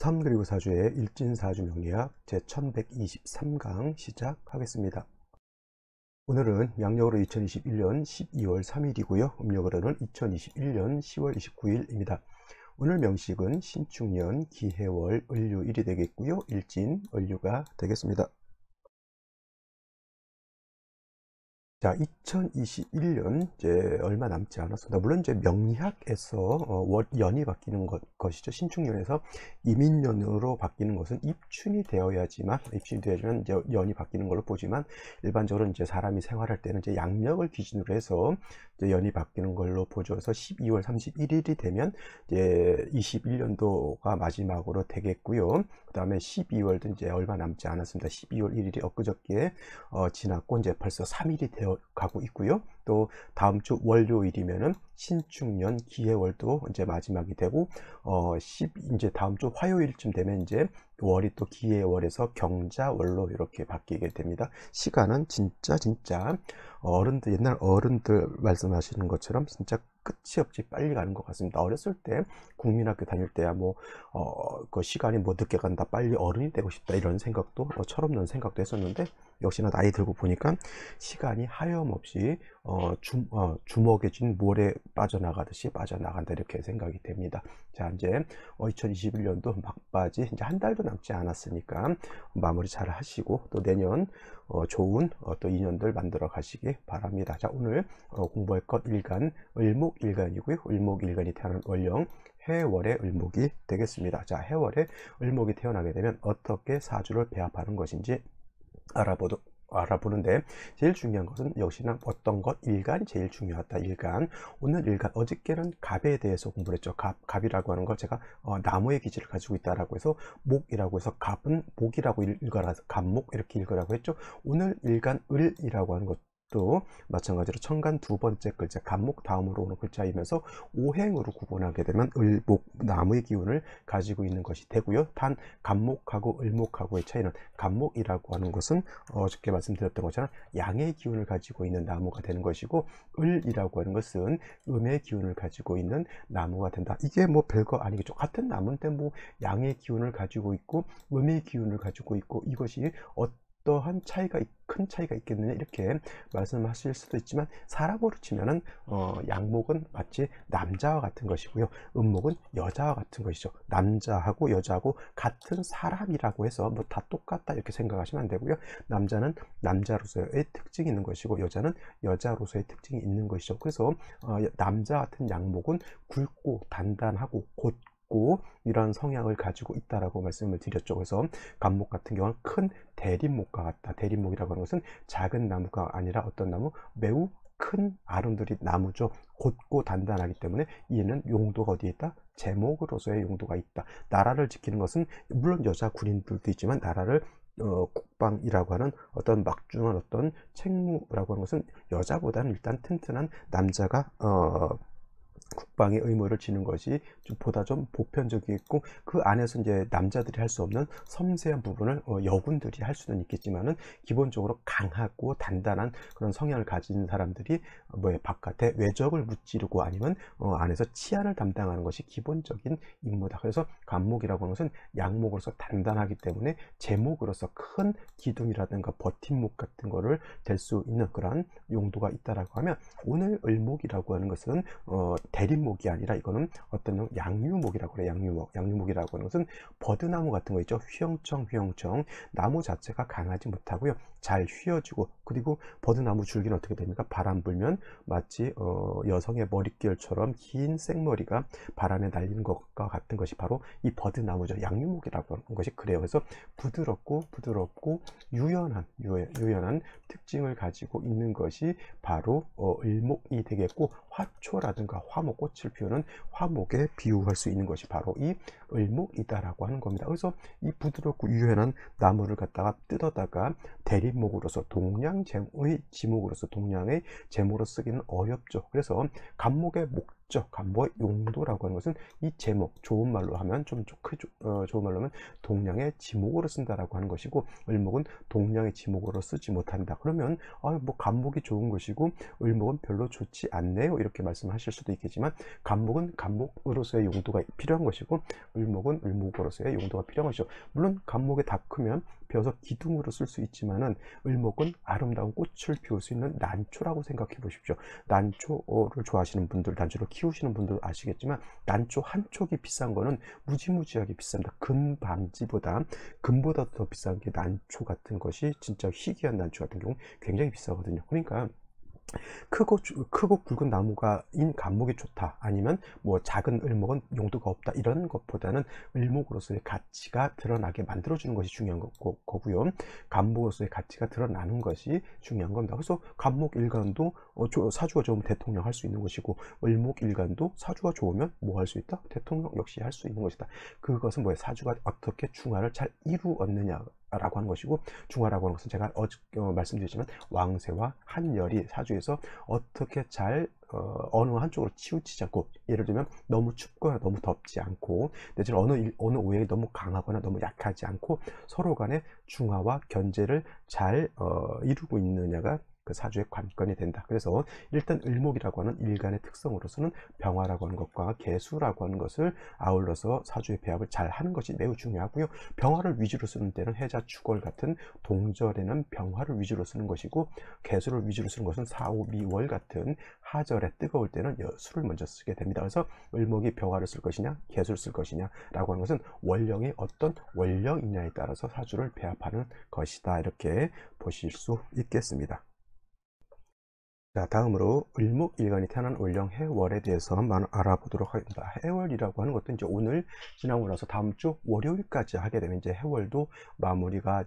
3 그리고 4주의 일진사주 명리학 제1123강 시작하겠습니다. 오늘은 양력으로 2021년 12월 3일이고요. 음력으로는 2021년 10월 29일입니다. 오늘 명식은 신축년 기해월 을류일이 되겠고요. 일진 을류가 되겠습니다. 자, 2021년 이제 얼마 남지 않았습니다. 물론 이제 명리학에서 연이 바뀌는 것이죠. 신축년에서 이민년으로 바뀌는 것은 입춘이 되어야지만 이제 연이 바뀌는 걸로 보지만, 일반적으로 이제 사람이 생활할 때는 이제 양력을 기준으로 해서 이제 연이 바뀌는 걸로 보죠. 그래서 12월 31일이 되면 이제 21년도가 마지막으로 되겠고요. 그 다음에 12월도 이제 얼마 남지 않았습니다. 12월 1일이 엊그저께 지났고 이제 벌써 3일이 되어 가고 있고요. 또 다음 주 월요일이면은 신축년 기해월도 이제 마지막이 되고, 이제 다음 주 화요일쯤 되면 이제 월이 또 기해월에서 경자월로 이렇게 바뀌게 됩니다. 시간은 진짜 옛날 어른들 말씀하시는 것처럼 진짜 끝이 없이 빨리 가는 것 같습니다. 어렸을 때 국민학교 다닐 때야 그 시간이 늦게 간다, 빨리 어른이 되고 싶다, 이런 생각도 철없는 생각도 했었는데, 역시나 나이 들고 보니까 시간이 하염없이 주먹에 쥔 모래 빠져나가듯이 빠져나간다, 이렇게 생각이 됩니다. 자, 이제 2021년도 막바지 이제 한 달도 남지 않았으니까 마무리 잘 하시고, 또 내년 좋은 또 인연들 만들어 가시기 바랍니다. 자, 오늘 공부할 것 일간 을목일간이고요. 을목일간이 태어난 월령 해월의 을목이 되겠습니다. 자, 해월의 을목이 태어나게 되면 어떻게 사주를 배합하는 것인지 알아보는데, 제일 중요한 것은 역시나 어떤 것, 일간이 제일 중요하다. 일간. 오늘 일간, 어저께는 갑에 대해서 공부를 했죠. 갑이라고 하는 걸 제가 나무의 기질을 가지고 있다라고 해서 목이라고 해서 갑은 목이라고 읽어라, 갑목 이렇게 읽으라고 했죠. 오늘 일간 을이라고 하는 것도 마찬가지로 천간 두 번째 글자 갑목 다음으로 오는 글자이면서 오행으로 구분하게 되면 을목, 나무의 기운을 가지고 있는 것이 되고요. 단 갑목하고 을목하고의 차이는, 갑목이라고 하는 것은 어저께 말씀드렸던 것처럼 양의 기운을 가지고 있는 나무가 되는 것이고, 을이라고 하는 것은 음의 기운을 가지고 있는 나무가 된다. 이게 별거 아니겠죠. 같은 나무인데 양의 기운을 가지고 있고 음의 기운을 가지고 있고, 이것이 어떠한 큰 차이가 있겠느냐, 이렇게 말씀하실 수도 있지만, 사람으로 치면은 양목은 마치 남자와 같은 것이고요, 음목은 여자와 같은 것이죠. 남자하고 여자하고 같은 사람이라고 해서 다 똑같다, 이렇게 생각하시면 안 되고요. 남자는 남자로서의 특징이 있는 것이고, 여자는 여자로서의 특징이 있는 것이죠. 그래서 남자 같은 양목은 굵고 단단하고 곧고 이런 성향을 가지고 있다라고 말씀을 드렸죠. 그래서 갑목 같은 경우는 큰 대립목과 같다. 대립목이라고 하는 것은 작은 나무가 아니라 어떤 나무, 매우 큰 아름드리 나무죠. 곧고 단단하기 때문에 이는 용도가 어디에 있다? 제목으로서의 용도가 있다. 나라를 지키는 것은 물론 여자 군인들도 있지만, 나라를 국방이라고 하는 어떤 막중한 어떤 책무라고 하는 것은 여자보다는 일단 튼튼한 남자가 국방의 의무를 지는 것이 보다 좀 보편적이고, 그 안에서 이제 남자들이 할 수 없는 섬세한 부분을 여군들이 할 수는 있겠지만은, 기본적으로 강하고 단단한 그런 성향을 가진 사람들이 바깥에 외적을 무찌르고 아니면 안에서 치안을 담당하는 것이 기본적인 임무다. 그래서 갑목이라고 하는 것은 양목으로서 단단하기 때문에 제목으로서 큰 기둥이라든가 버팀목 같은 거를 댈 수 있는 그런 용도가 있다라고 하면, 오늘 을목이라고 하는 것은 대립목이 아니라 이거는 어떤 양류목이라고 그래요. 양류목이라고 하는 것은 버드나무 같은 거 있죠. 휘영청 나무 자체가 강하지 못하고요, 잘 휘어지고, 그리고 버드나무 줄기는 어떻게 됩니까? 바람 불면 마치 여성의 머릿결처럼 긴 생머리가 바람에 날리는 것과 같은 것이 바로 이 버드나무죠. 양류목이라고 하는 것이 그래요. 그래서 부드럽고 유연한 특징을 가지고 있는 것이 바로 을목이 되겠고, 화초라든가 화목, 꽃을 피우는 화목에 비유할 수 있는 것이 바로 이 을목이다라고 하는 겁니다. 그래서 이 부드럽고 유연한 나무를 갖다가 뜯어다가 대립목으로서 동량의 지목으로서 쓰기는 어렵죠. 그래서 갑목의 맞죠? 간목의 용도라고 하는 것은 이 제목, 좋은 말로 하면 좋은 말로 하면 동량의 지목으로 쓴다라고 하는 것이고, 을목은 동량의 지목으로 쓰지 못한다. 그러면 뭐 간목이 좋은 것이고 을목은 별로 좋지 않네요, 이렇게 말씀하실 수도 있겠지만, 간목은 간목으로서의 용도가 필요한 것이고 을목은 을목으로서의 용도가 필요한 것이죠. 물론 간목이 다 크면 벼서 기둥으로 쓸 수 있지만은, 을목은 아름다운 꽃을 피울 수 있는 난초라고 생각해 보십시오. 난초를 좋아하시는 분들, 난초를 키우시는 분들 아시겠지만, 난초 한 촉이 비싼 거는 무지무지하게 비쌉니다. 금보다 더 비싼 게 난초 같은 것이, 진짜 희귀한 난초 같은 경우 굉장히 비싸거든요. 그러니까 크고 굵은 나무가인 간목이 좋다, 아니면 뭐 작은 을목은 용도가 없다, 이런 것보다는 을목으로서의 가치가 드러나게 만들어주는 것이 중요한 거고요. 간목으로서의 가치가 드러나는 것이 중요한 겁니다. 그래서 간목 일간도 사주가 좋으면 대통령 할 수 있는 것이고, 을목 일간도 사주가 좋으면 뭐 할 수 있다? 대통령 역시 할 수 있는 것이다. 그것은 뭐예요? 사주가 어떻게 중화를 잘 이루었느냐 라고 하는 것이고, 중화라고 하는 것은 제가 말씀드렸지만, 왕세와 한열이 사주에서 어떻게 잘 어느 한쪽으로 치우치지 않고, 예를 들면 너무 춥거나 너무 덥지 않고, 내지는 어느 오행이 너무 강하거나 너무 약하지 않고, 서로 간의 중화와 견제를 잘 이루고 있느냐가 그 사주의 관건이 된다. 그래서 일단 을목이라고 하는 일간의 특성으로서는 병화라고 하는 것과 개수라고 하는 것을 아울러서 사주의 배합을 잘 하는 것이 매우 중요하고요. 병화를 위주로 쓰는 때는 해자 축월 같은 동절에는 병화를 위주로 쓰는 것이고, 개수를 위주로 쓰는 것은 사오 미월 같은 하절에 뜨거울 때는 수를 먼저 쓰게 됩니다. 그래서 을목이 병화를 쓸 것이냐 개수를 쓸 것이냐 라고 하는 것은 원령이 어떤 원령이냐에 따라서 사주를 배합하는 것이다, 이렇게 보실 수 있겠습니다. 자, 다음으로 을목일간이 태어난 원령 해월에 대해서 한번 알아보도록 하겠습니다. 해월이라고 하는 것도 이제 오늘 지나고 나서 다음 주 월요일까지 하게 되면 이제 해월도 마무리가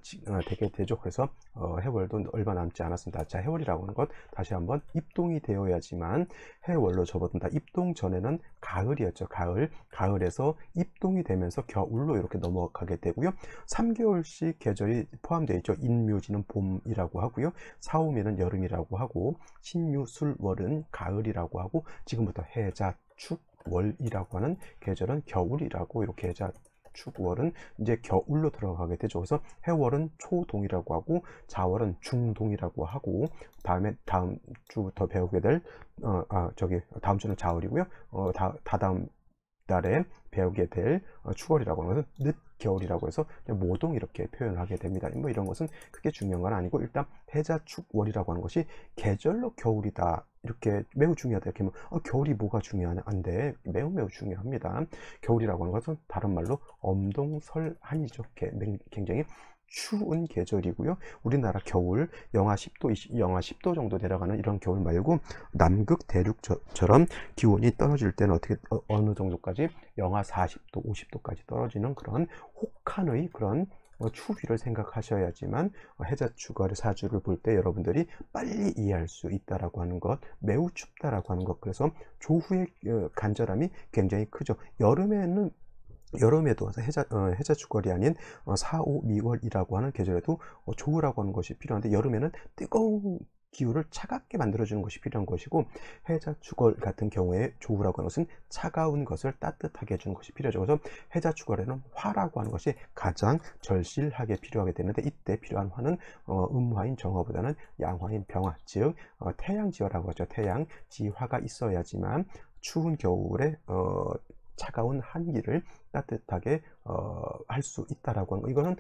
되게 되죠. 그래서 해월도 얼마 남지 않았습니다. 자, 해월이라고 하는 것 다시 한번 입동이 되어야지만 해월로 접어든다. 입동 전에는 가을이었죠. 가을에서 입동이 되면서 겨울로 이렇게 넘어가게 되고요. 3개월씩 계절이 포함되어 있죠. 인묘지는 봄이라고 하고요. 사오미는 여름이라고 하고, 신유술월은 가을이라고 하고, 지금부터 해자 축월이라고 하는 계절은 겨울이라고, 이렇게 해자 축월은 이제 겨울로 들어가게 되죠. 그래서 해월은 초동이라고 하고, 자월은 중동이라고 하고, 다음 주부터 배우게 될 다음 주는 자월이고요. 다다음 달에 배우게 될 축월이라고 하는 것은 늦겨울이라고 해서 모동 이렇게 표현하게 됩니다. 뭐 이런 것은 크게 중요한 건 아니고, 일단 해자축월이라고 하는 것이 계절로 겨울이다, 이렇게 매우 중요하다 이렇게 하면 겨울이 뭐가 중요하냐? 안 돼. 매우 매우 중요합니다. 겨울이라고 하는 것은 다른 말로 엄동설한이죠. 굉장히 추운 계절이고요. 우리나라 겨울 영하 10도 정도 내려가는 이런 겨울 말고, 남극 대륙처럼 기온이 떨어질 때는 어느 정도까지 영하 40도 50도까지 떨어지는 그런 혹한의 그런 추위를 생각하셔야지만 해자축월의 사주를 볼 때 여러분들이 빨리 이해할 수 있다라고 하는 것, 매우 춥다라고 하는 것. 그래서 조후의 간절함이 굉장히 크죠. 여름에도 해자축월이 아닌 4, 5, 미월이라고 하는 계절에도 조우라고 하는 것이 필요한데, 여름에는 뜨거운 기후를 차갑게 만들어주는 것이 필요한 것이고, 해자축월 같은 경우에 조우라고 하는 것은 차가운 것을 따뜻하게 해주는 것이 필요하죠. 그래서 해자축월에는 화라고 하는 것이 가장 절실하게 필요하게 되는데, 이때 필요한 화는 음화인 정화보다는 양화인 병화, 즉 태양지화라고 하죠. 태양지화가 있어야지만 추운 겨울에 차가운 한기를 따뜻하게 할 수 있다라고 하는 거. 이거는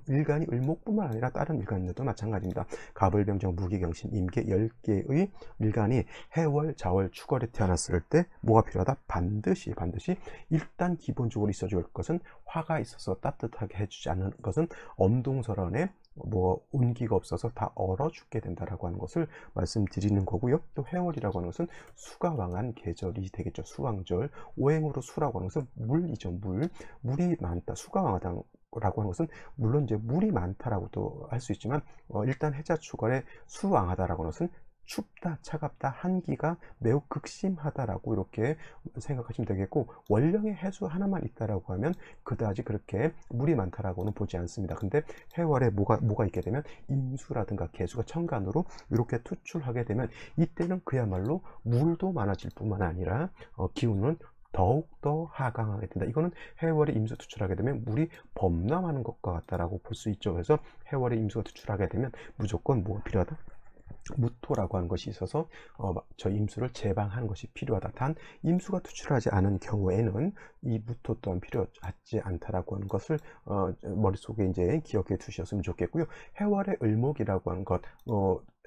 일간이 을목뿐만 아니라 다른 일간들도 마찬가지입니다. 갑을병정 무기경신 임계 10개의 일간이 해월 자월 축월에 태어났을 때 뭐가 필요하다? 반드시 일단 기본적으로 있어줄 것은 화가 있어서 따뜻하게 해주지 않는 것은 엄동설한에 온기가 없어서 다 얼어 죽게 된다라고 하는 것을 말씀드리는 거고요. 또 해월이라고 하는 것은 수가 왕한 계절이 되겠죠. 수왕절, 오행으로 수라고 하는 것은 물이죠. 물이 많다, 수가 왕하다라고 하는 것은 물론 이제 물이 많다라고도 할 수 있지만, 일단 해자축월에 수왕하다라고 하는 것은 춥다, 차갑다, 한기가 매우 극심하다라고 이렇게 생각하시면 되겠고, 원령의 해수 하나만 있다라고 하면 그다지 그렇게 물이 많다라고는 보지 않습니다. 근데 해월에 뭐가 있게 되면 임수라든가 개수가 천간으로 이렇게 투출하게 되면 이때는 그야말로 물도 많아질 뿐만 아니라 기운은 더욱더 하강하게 된다. 이거는 해월에 임수 투출하게 되면 물이 범람하는 것과 같다라고 볼 수 있죠. 그래서 해월에 임수가 투출하게 되면 무조건 뭐가 필요하다? 무토라고 하는 것이 있어서 저 임수를 제방하는 것이 필요하다. 단 임수가 투출하지 않은 경우에는 이 무토 또한 필요하지 않다라고 하는 것을 머릿속에 이제 기억해 두셨으면 좋겠고요. 해월의 을목이라고 하는 것,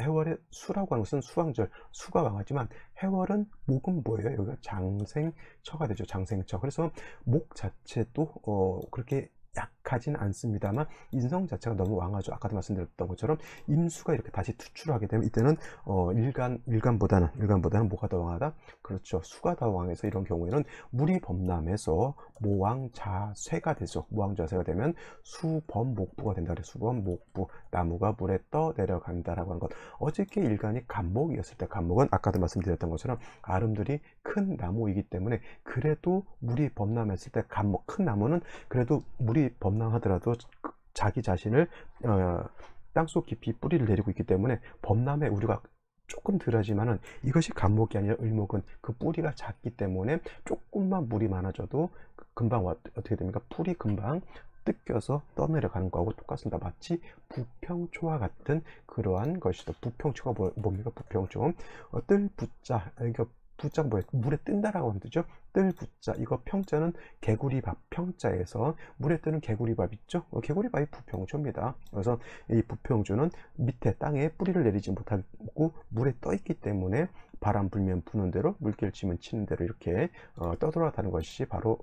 해월의 수라고 하는 것은 수왕절, 수가 왕하지만 해월은 목은 뭐예요? 여기가 장생처가 되죠. 장생처. 그래서 목 자체도 그렇게 약하진 않습니다만 인성 자체가 너무 왕하죠. 아까도 말씀드렸던 것처럼 임수가 이렇게 다시 투출하게 되면 이때는 일간보다는 뭐가 더 왕하다? 그렇죠. 수가 더 왕해서 이런 경우에는 물이 범람해서 모왕자쇠가 되죠. 모왕자쇠가 되면 수범목부가 된다. 그래서 수범목부, 나무가 물에 떠 내려간다라고 하는 것. 어저께 일간이 간목이었을 때, 간목은 아까도 말씀드렸던 것처럼 아름들이 큰 나무이기 때문에 그래도 물이 범람했을 때 간목, 큰 나무는 그래도 물이 범람하더라도 자기 자신을 땅속 깊이 뿌리를 내리고 있기 때문에 범람의 우려가 조금 덜하지만은 이것이 간목이 아니라 을목은 그 뿌리가 작기 때문에 조금만 물이 많아져도 금방 어떻게 됩니까? 풀이 금방 뜯겨서 떠내려가는 거하고 똑같습니다. 마치 부평초와 같은 그러한 것이죠. 부평초가 뭡니까? 부평초. 뜰 부자, 이거 부자가 뭐예요? 물에 뜬다라고 하는 뜻이죠. 뜰 부자, 이거 평자는 개구리밥, 평자에서 물에 뜨는 개구리밥 있죠. 개구리밥이 부평초입니다. 그래서 이 부평초는 밑에 땅에 뿌리를 내리지 못하고 물에 떠 있기 때문에 바람 불면 부는 대로, 물결 치면 치는 대로 이렇게 떠돌아다니는 것이 바로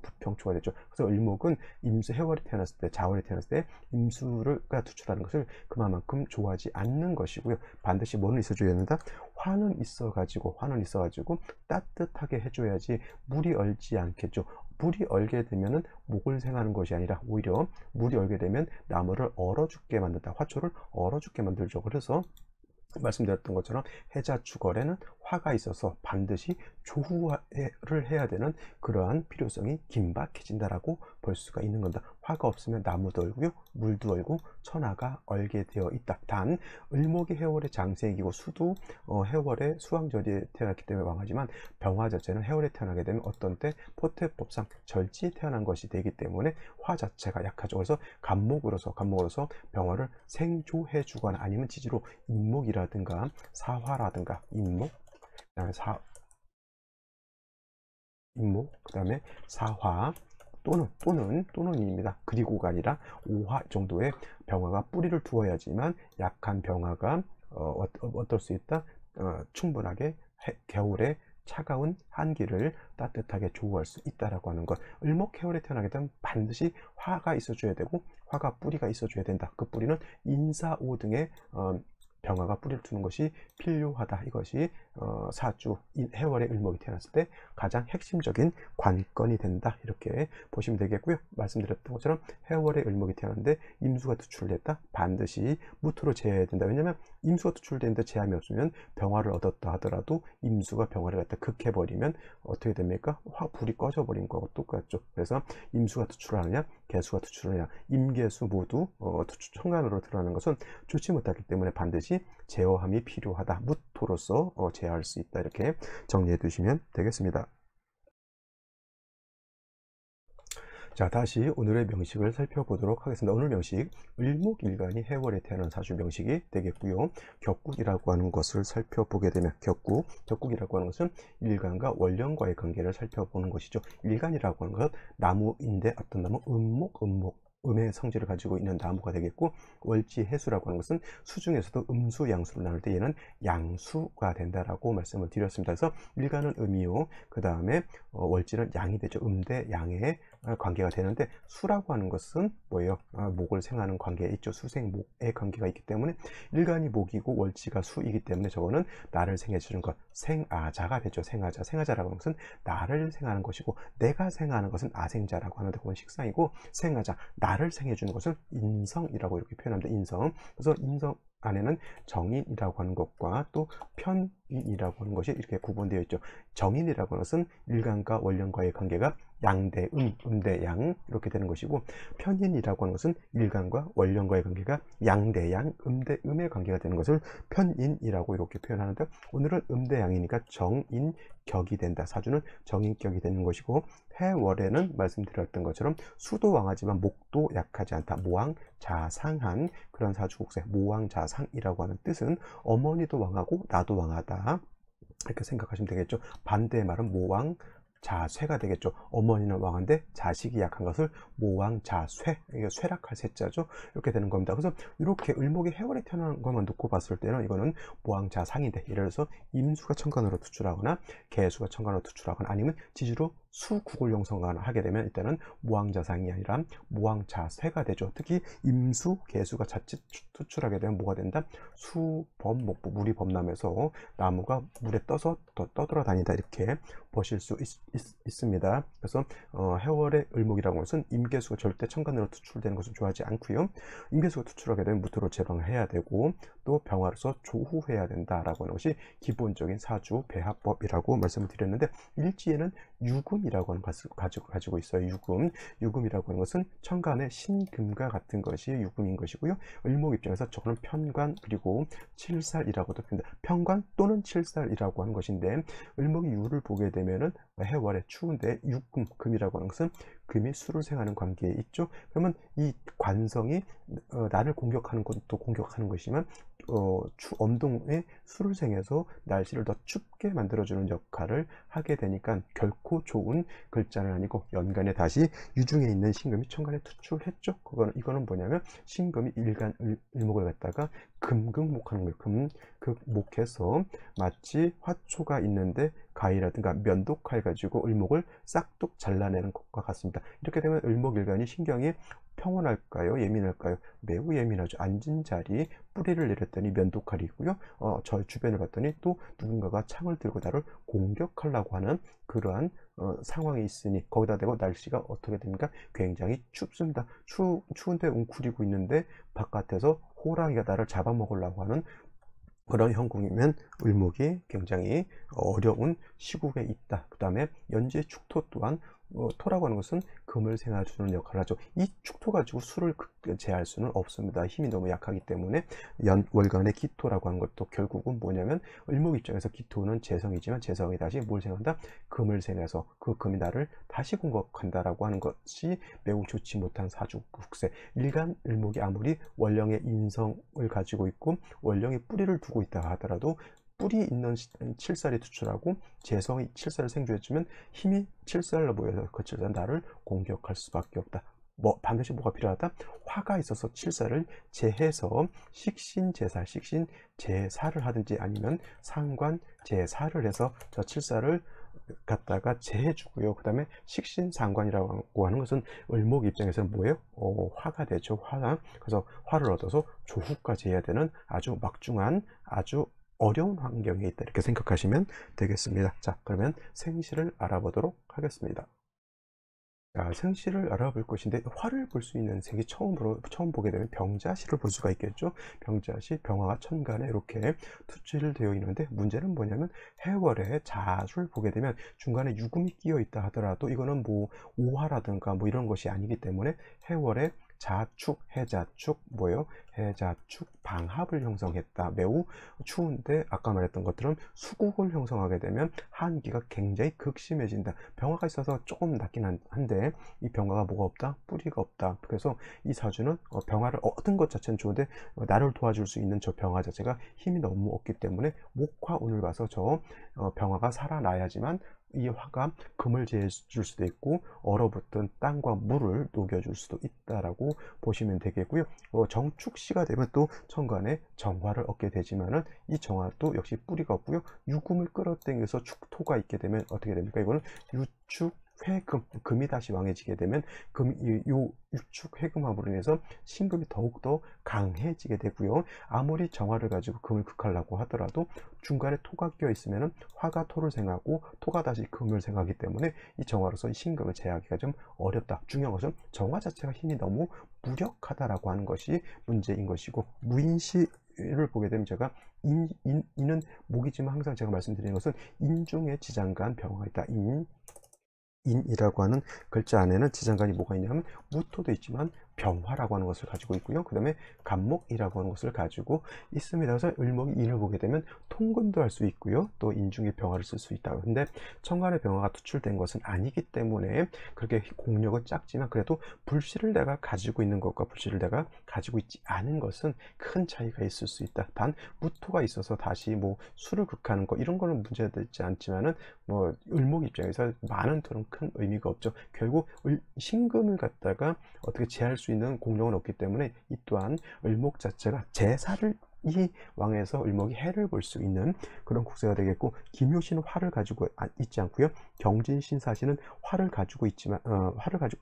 부평초가 되죠. 그래서 을목은 임수, 해월이 태어났을 때, 자월이 태어났을 때 임수가 투출하는 것을 그만큼 좋아하지 않는 것이고요. 반드시 뭐는 있어줘야 된다? 화는 있어가지고 따뜻하게 해줘야지 물이 얼지 않겠죠. 물이 얼게 되면은 목을 생하는 것이 아니라 오히려 물이 얼게 되면 나무를 얼어 죽게 만든다. 화초를 얼어 죽게 만들죠. 그래서 말씀드렸던 것처럼 해자축월에는 화가 있어서 반드시 조후를 해야 되는 그러한 필요성이 긴박해진다라고 볼 수가 있는 겁니다. 화가 없으면 나무도 얼고요, 물도 얼고 천하가 얼게 되어 있다. 단 을목이 해월의 장생이고 수도 해월의 수왕절이 태어났기 때문에 왕하지만 병화 자체는 해월에 태어나게 되면 어떤 때 포태법상 절지에 태어난 것이 되기 때문에 화 자체가 약하죠. 그래서 간목으로서 병화를 생조해 주거나 아니면 지지로 인목이라든가 사화라든가 인목, 그다음에 인목, 그다음에 사화 또는입니다. 그리고가 아니라 오화 정도의 병화가 뿌리를 두어야지만 약한 병화가 어떨 수 있다? 충분하게 겨울에 차가운 한기를 따뜻하게 조우할 수 있다라고 하는 것. 을목 해월에 태어나게 되면 반드시 화가 있어줘야 되고 화가 뿌리가 있어줘야 된다. 그 뿌리는 인사오 등의 병화가 뿌리를 두는 것이 필요하다. 이것이 사주 해월의 을목이 태어났을 때 가장 핵심적인 관건이 된다. 이렇게 보시면 되겠고요. 말씀드렸던 것처럼 해월의 을목이 태어났는데 임수가 투출됐다. 반드시 무토로 제해야 된다. 왜냐하면 임수가 투출되는데 제함이 없으면 병화를 얻었다 하더라도 임수가 병화를 갖다 극해버리면 어떻게 됩니까? 불이 꺼져버린 거하고 똑같죠. 그래서 임수가 투출하느냐 개수가 투출하느냐, 임개수 모두 투출 천간으로 드러나는 것은 좋지 못하기 때문에 반드시 제어함이 필요하다. 무토로서 제어할 수 있다. 이렇게 정리해 두시면 되겠습니다. 자, 다시 오늘의 명식을 살펴보도록 하겠습니다. 오늘 명식, 을목일간이 해월에 태어난 사주 명식이 되겠고요. 격국이라고 하는 것을 살펴보게 되면 격국이라고 하는 것은 일간과 월령과의 관계를 살펴보는 것이죠. 일간이라고 하는 것은 나무인데 어떤 나무? 음의 성질을 가지고 있는 나무가 되겠고, 월지 해수라고 하는 것은 수 중에서도 음수 양수로 나눌 때 얘는 양수가 된다라고 말씀을 드렸습니다. 그래서 일간은 음이요, 그 다음에 월지는 양이 되죠. 대 양의 관계가 되는데, 수라고 하는 것은 뭐예요? 목을 생하는 관계에 있죠. 수생목의 관계가 있기 때문에 일간이 목이고 월지가 수이기 때문에 저거는 나를 생해주는 것, 생아자가 되죠. 생아자라고 하는 것은 나를 생하는 것이고, 내가 생하는 것은 아생자라고 하는데 그건 식상이고, 생아자, 나를 생해주는 것을 인성이라고 이렇게 표현합니다. 인성. 그래서 안에는 정인이라고 하는 것과 또 편인이라고 하는 것이 이렇게 구분되어 있죠. 정인이라고 하는 것은 일간과 원령과의 관계가 양대 음대 양 이렇게 되는 것이고, 편인이라고 하는 것은 일간과 원령과의 관계가 양대 양 음대 음의 관계가 되는 것을 편인이라고 이렇게 표현하는데, 오늘은 음대 양이니까 정인격이 된다. 사주는 정인격이 되는 것이고, 해월에는 말씀드렸던 것처럼 수도 왕하지만 목도 약하지 않다. 모왕자상한 그런 사주곡세, 모왕자상이라고 하는 뜻은 어머니도 왕하고 나도 왕하다 이렇게 생각하시면 되겠죠. 반대의 말은 모왕자쇠가 되겠죠. 어머니는 왕한데 자식이 약한 것을 모왕자쇠, 이게 쇠락할 쇠자죠. 이렇게 되는 겁니다. 그래서 이렇게 을목이 해월에 태어난 것만 놓고 봤을 때는 이거는 모왕자상인데, 예를 들어서 임수가 천간으로 투출하거나 개수가 천간으로 투출하거나 아니면 지지로 수국을 형성하게 되면 일단은 모왕자상이 아니라 모왕자쇠가 되죠. 특히 임수, 개수가 자칫 투출하게 되면 뭐가 된다? 수범목부, 물이 범람해서 나무가 물에 떠돌아 다니다 이렇게 보실 수 있습니다. 그래서 해월의 을목이라고 하는 것은 임계수가 절대 천간으로 투출되는 것을 좋아하지 않고요. 임계수가 투출하게 되면 무토로 제방을 해야 되고 또 병화로서 조후해야 된다라고 하는 것이 기본적인 사주 배합법이라고 말씀을 드렸는데, 일지에는 유금이라고 하는 것을 가지고 있어요. 유금이라고 하는 것은 천간의 신금과 같은 것이 유금인 것이고요. 을목 입장에서 저거는 편관 그리고 칠살이라고도 표현합니다. 편관 또는 칠살이라고 하는 것인데, 을목이 유를 보게 되면은 해월에 추운데 금이라고 하는 것은 금이 수를 생하는 관계에 있죠. 그러면 이 관성이 나를 공격하는 것도 공격하는 것이지만 엄동의 수를 생해서 날씨를 더 춥게 만들어주는 역할을 하게 되니까 결코 좋은 글자는 아니고, 연간에 다시 유중에 있는 신금이 천간에 투출했죠. 이거는 뭐냐면 신금이 일간 을목을 갖다가 금극목하는 거예요. 금극목해서 마치 화초가 있는데 가위라든가 면도칼 가지고 을목을 싹둑 잘라내는 것과 같습니다. 이렇게 되면 을목일간이 신경이 평온할까요? 예민할까요? 매우 예민하죠. 앉은 자리에 뿌리를 내렸더니 면도칼이고요. 저 주변을 봤더니 또 누군가가 창을 들고 나를 공격하려고 하는 그러한 상황이 있으니, 거기다 대고 날씨가 어떻게 됩니까? 굉장히 춥습니다. 추운데 웅크리고 있는데 바깥에서 호랑이가 나를 잡아먹으려고 하는 그런 형국이면 을목이 굉장히 어려운 시국에 있다. 그 다음에 연지의 축토 또한 토라고 하는 것은 금을 생해주는 역할을 하죠. 이 축토 가지고 수를 제할 수는 없습니다. 힘이 너무 약하기 때문에 월간의 기토라고 하는 것도 결국은 뭐냐면, 을목 입장에서 기토는 재성이지만 재성이 다시 뭘 생한다? 금을 생해서 그 금이 나를 다시 공격한다라고 하는 것이 매우 좋지 못한 사주국세. 일간 을목이 아무리 원령의 인성을 가지고 있고 원령의 뿌리를 두고 있다 하더라도 뿌리 있는 칠살이 투출하고 재성이 칠살을 생주해주면 힘이 칠살로 모여서 그 칠살 나를 공격할 수밖에 없다. 반드시 뭐가 필요하다? 화가 있어서 칠살을 제해서 식신제살, 식신제사를 하든지 아니면 상관제사를 해서 저 칠살을 갖다가 제해주고요. 그 다음에 식신상관이라고 하는 것은 을목 입장에서는 뭐예요? 화가 되죠. 화가. 그래서 화를 얻어서 조후까지 해야 되는 아주 막중한 아주 어려운 환경에 있다, 이렇게 생각하시면 되겠습니다. 자, 그러면 생시를 알아보도록 하겠습니다. 자, 생시를 알아볼 것인데, 화를 볼 수 있는 색이 처음 보게 되면 병자시를 볼 수가 있겠죠. 병자시, 병화가 천간에 이렇게 투출되어 있는데, 문제는 뭐냐면 해월에 자수를 보게 되면 중간에 유금이 끼어 있다 하더라도 이거는 뭐 오화라든가 뭐 이런 것이 아니기 때문에 해월에 자축, 해자축, 해자축 방합을 형성했다. 매우 추운데 아까 말했던 것처럼 수국을 형성하게 되면 한기가 굉장히 극심해진다. 병화가 있어서 조금 낫긴 한데 이 병화가 뭐가 없다? 뿌리가 없다. 그래서 이 사주는 병화를 얻은 것 자체는 좋은데 나를 도와줄 수 있는 저 병화 자체가 힘이 너무 없기 때문에 목화운을 봐서 저 병화가 살아나야지만 이 화가 금을 제해줄 수도 있고 얼어붙은 땅과 물을 녹여줄 수도 있다라고 보시면 되겠고요. 정축시가 되면 또 천간에 정화를 얻게 되지만은 이 정화도 역시 뿌리가 없고요. 유금을 끌어당겨서 축토가 있게 되면 어떻게 됩니까? 이거는 유축 회금, 금이 다시 왕해지게 되면 요 유축 회금함으로 인해서 신금이 더욱더 강해지게 되고요. 아무리 정화를 가지고 금을 극하려고 하더라도 중간에 토가 끼어 있으면 화가 토를 생하고 토가 다시 금을 생하기 때문에 이 정화로서 신금을 제하기가 좀 어렵다. 중요한 것은 정화 자체가 힘이 너무 무력하다라고 하는 것이 문제인 것이고, 무인시 목을 보게 되면 제가 인은 목이지만 항상 제가 말씀드리는 것은 인중에 지장간 병화가 있다. 인이라고 하는 글자 안에는 지장간이 뭐가 있냐면 무토도 있지만 병화라고 하는 것을 가지고 있고요. 그 다음에 간목이라고 하는 것을 가지고 있습니다. 그래서 을목이 인을 보게 되면 통근도 할 수 있고요. 또 인중에 병화를 쓸 수 있다. 근데 천간에 병화가 투출된 것은 아니기 때문에 그렇게 공력은 작지만 그래도 불씨를 내가 가지고 있는 것과 불씨를 내가 가지고 있지 않은 것은 큰 차이가 있을 수 있다. 단 무토가 있어서 다시 뭐 수를 극하는 거 이런 거는 문제가 되지 않지만은 뭐 을목 입장에서 많은 토는 큰 의미가 없죠. 결국 신금을 갖다가 어떻게 제할 수 있는 공력은 없기 때문에 이 또한 을목 자체가 제사를 이 왕에서 을목이 해를 볼 수 있는 그런 국세가 되겠고, 김효신은 화를 가지고 있지 않고요. 경진신사시는 화를 가지고 있지만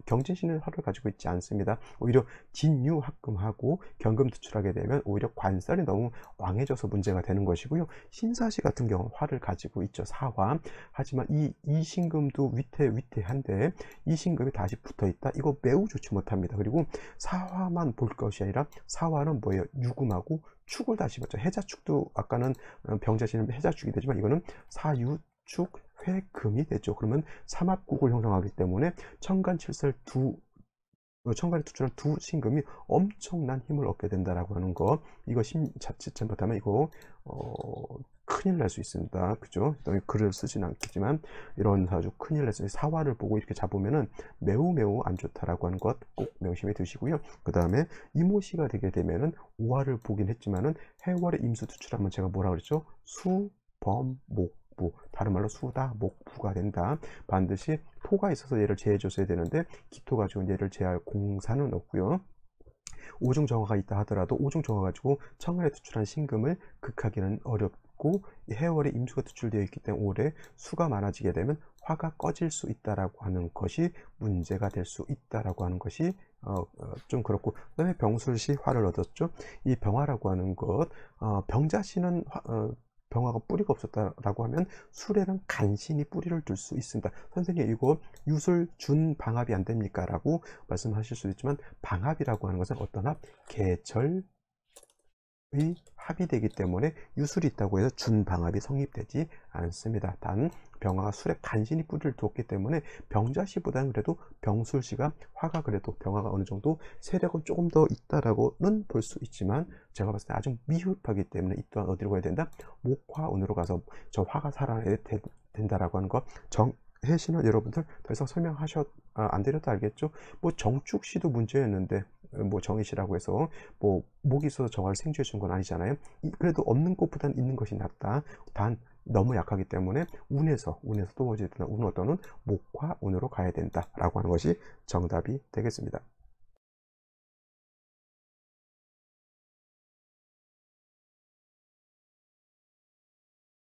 경진신은 화를 가지고 있지 않습니다. 오히려 진유합금하고 경금 투출하게 되면 오히려 관살이 너무 왕해져서 문제가 되는 것이고요. 신사시 같은 경우는 화를 가지고 있죠. 사화. 하지만 이 신금도 위태한데 이 신금이 다시 붙어 있다. 이거 매우 좋지 못합니다. 그리고 사화만 볼 것이 아니라 사화는 뭐예요? 유금하고 축을 다시 봤죠. 해자축도 아까는 병자신은 해자축이 되지만 이거는 사유축 회금이 되죠. 그러면 삼합국을 형성하기 때문에 천간에 투출한 두 신금이 엄청난 힘을 얻게 된다라고 하는 거, 이거 자칫 잘못하면 이거 큰일 날 수 있습니다. 그죠? 글을 쓰진 않겠지만 이런 아주 큰일 날 수 있어요. 사화를 보고 이렇게 잡으면은 매우 안 좋다라고 하는 것 꼭 명심해 두시고요. 그 다음에 이모시가 되게 되면은 오화를 보긴 했지만은 해월의 임수 투출하면 제가 뭐라 그랬죠? 수범목부, 다른 말로 수다 목부가 된다. 반드시 토가 있어서 얘를 제해줬어야 되는데 기토 가지고 얘를 제할 공사는 없고요. 오중정화가 있다 하더라도 오중정화 가지고 천간에 투출한 신금을 극하기는 어렵고, 해월에 임수가 투출되어 있기 때문에 올해 수가 많아지게 되면 화가 꺼질 수 있다라고 하는 것이 문제가 될 수 있다라고 하는 것이 좀 그렇고, 그다음에 병술시 화를 얻었죠. 이 병화라고 하는 것, 병자시는 병화가 뿌리가 없었다라고 하면 술에는 간신히 뿌리를 둘 수 있습니다. 선생님 이거 유술 준 방합이 안 됩니까? 라고 말씀하실 수도 있지만, 방합이라고 하는 것은 어떤 합? 계절의 합이 되기 때문에 유술이 있다고 해서 준방합이 성립되지 않습니다. 단 병화가 술에 간신히 뿌리를 두었기 때문에 병자시보다는 그래도 병술시가 화가 그래도 병화가 어느 정도 세력은 조금 더 있다라고는 볼 수 있지만, 제가 봤을 때 아주 미흡하기 때문에 이 또한 어디로 가야 된다? 목화운으로 가서 저 화가 살아내야 된다라고 하는 거, 해시는 여러분들 더 이상 안 드려도 알겠죠? 뭐 정축시도 문제였는데 뭐 정의시라고 해서 뭐 목이 있어서 정화를 생주해 준 건 아니잖아요. 그래도 없는 것보단 있는 것이 낫다. 단 너무 약하기 때문에 운에서 또 어쨌든 운은 어떤 목화운으로 가야 된다라고 하는 것이 정답이 되겠습니다.